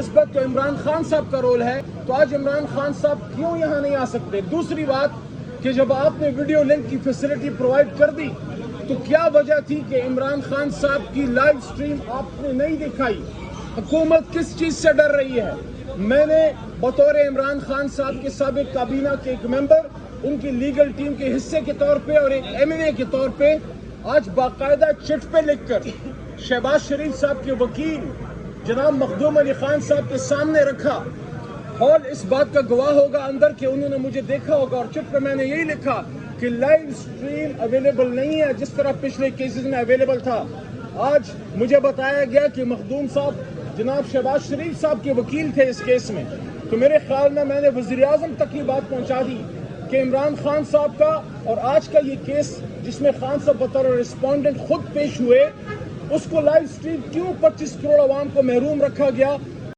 نسبت تو عمران خان صاحب کا رول ہے، تو آج عمران خان صاحب کیوں یہاں نہیں آ سکتے؟ دوسری بات کہ جب آپ نے ویڈیو لنک کی فیسلٹی پرووائڈ کر دی تو کیا وجہ تھی کہ عمران خان صاحب کی لائیو سٹریم آپ نے نہیں دکھائی؟ حکومت کس چیز سے ڈر رہی ہے؟ میں نے بطور عمران خان صاحب کے سابق کابینہ کے ایک ممبر، ان کی لیگل ٹیم کے حصے کے طور پہ اور ایک MNA کے طور پہ آج باقاعدہ چٹ پہ لکھ کر شہباز شریف صاحب کے وکیل جناب مخدوم علی خان صاحب کے سامنے رکھا۔ ہال اس بات کا گواہ ہوگا اندر کہ انہوں نے مجھے دیکھا ہوگا، اور چٹ پہ میں نے یہی لکھا کہ لائیو سٹریم اویلیبل نہیں ہے جس طرح پچھلے کیسز میں اویلیبل تھا۔ آج مجھے بتایا گیا کہ مخدوم صاحب جناب شہباز شریف صاحب کے وکیل تھے اس کیس میں، تو میرے خیال میں نے وزیر اعظم تک یہ بات پہنچا دی کہ عمران خان صاحب کا اور آج کا یہ کیس جس میں خان صاحب بطور رسپونڈنٹ خود پیش ہوئے، اس کو لائیو سٹریم کیوں 25 کروڑ عوام کو محروم رکھا گیا؟